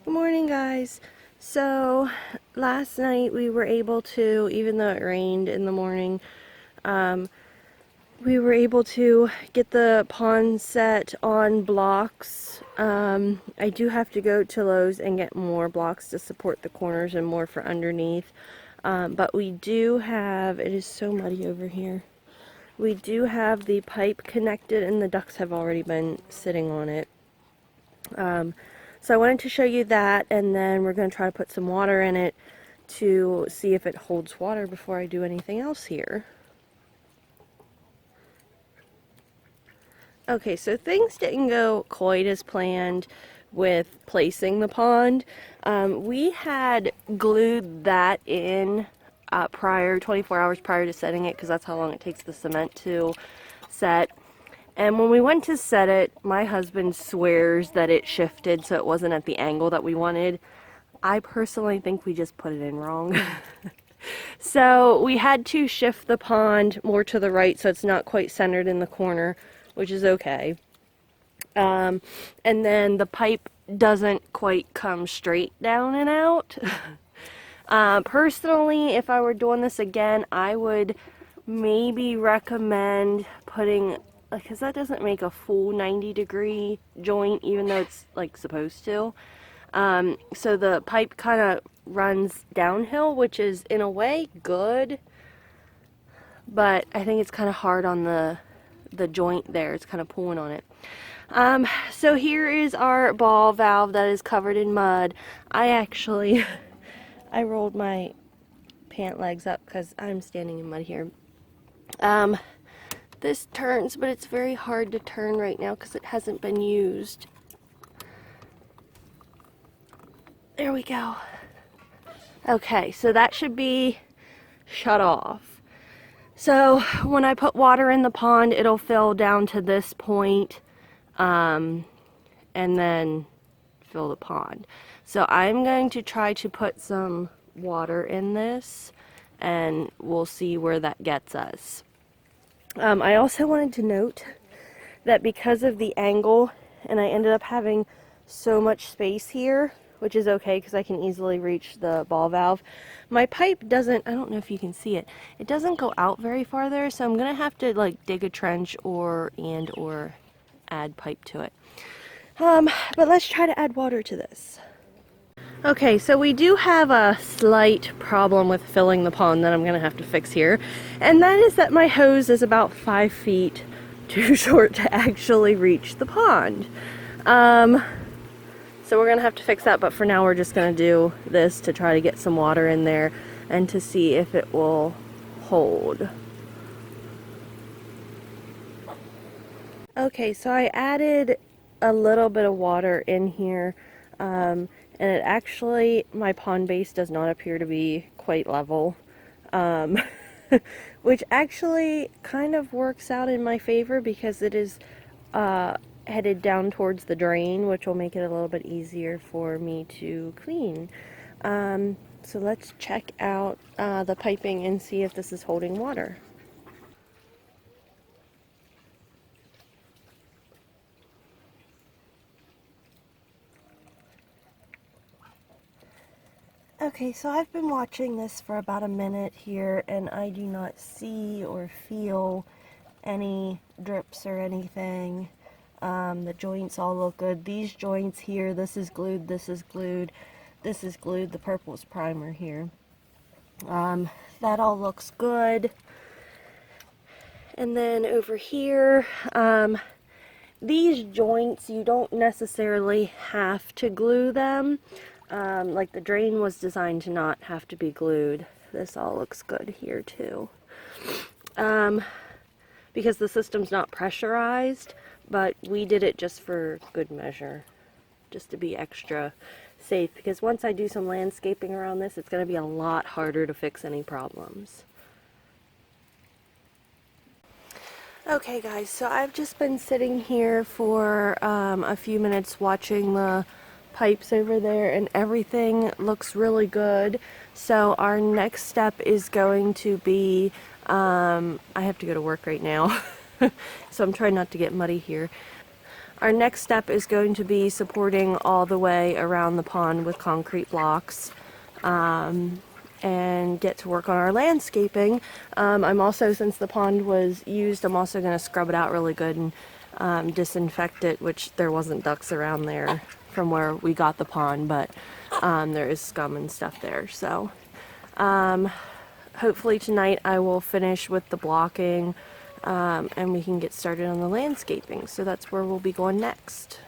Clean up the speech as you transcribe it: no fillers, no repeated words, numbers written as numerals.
Good morning, guys. So last night we were able to, even though it rained in the morning, um, we were able to get the pond set on blocks. I do have to go to Lowe's and get more blocks to support the corners and more for underneath. But we do have, it is so muddy over here. We do have the pipe connected and the ducks have already been sitting on it. So I wanted to show you that, and then we're going to try to put some water in it to see if it holds water before I do anything else here. Okay, so things didn't go quite as planned with placing the pond. We had glued that in 24 hours prior to setting it, because that's how long it takes the cement to set. And when we went to set it, my husband swears that it shifted so it wasn't at the angle that we wanted. I personally think we just put it in wrong. So we had to shift the pond more to the right so it's not quite centered in the corner, which is okay. And then the pipe doesn't quite come straight down and out. Personally, if I were doing this again, I would maybe recommend putting, because that doesn't make a full 90-degree joint, even though it's like supposed to. So the pipe kind of runs downhill, which is in a way good, but I think it's kind of hard on the joint there. It's kind of pulling on it. So here is our ball valve that is covered in mud. I actually, I rolled my pant legs up because I'm standing in mud here. This turns, but it's very hard to turn right now because it hasn't been used. There we go. Okay, so that should be shut off. So when I put water in the pond, it'll fill down to this point, and then fill the pond. So I'm going to try to put some water in this, and we'll see where that gets us. I also wanted to note that because of the angle, and I ended up having so much space here, which is okay because I can easily reach the ball valve. My pipe doesn't, I don't know if you can see it, it doesn't go out very far there, so I'm gonna have to like dig a trench or add pipe to it. But let's try to add water to this. Okay, so we do have a slight problem with filling the pond that I'm gonna have to fix here, and that is that my hose is about 5 feet too short to actually reach the pond. So we're gonna have to fix that, but for now we're just gonna do this to try to get some water in there and to see if it will hold. Okay, so I added a little bit of water in here, and it actually, my pond base does not appear to be quite level, which actually kind of works out in my favor because it is headed down towards the drain, which will make it a little bit easier for me to clean. So let's check out the piping and see if this is holding water. Okay, so I've been watching this for about a minute here, and I do not see or feel any drips or anything. The joints all look good. These joints here, this is glued, this is glued, this is glued. The purple is primer here. That all looks good. And then over here, these joints, you don't necessarily have to glue them. Like the drain was designed to not have to be glued. This all looks good here too. Because the system's not pressurized, but we did it just for good measure, just to be extra safe, because once I do some landscaping around this, it's going to be a lot harder to fix any problems. Okay guys, so I've just been sitting here for a few minutes watching the pipes over there, and everything looks really good. So our next step is going to be, I have to go to work right now, so I'm trying not to get muddy here. our next step is going to be supporting all the way around the pond with concrete blocks, and get to work on our landscaping. I'm also, since the pond was used, I'm also going to scrub it out really good and disinfect it, which there wasn't ducks around there from where we got the pond, but there is scum and stuff there. So hopefully tonight I will finish with the blocking, and we can get started on the landscaping. So that's where we'll be going next.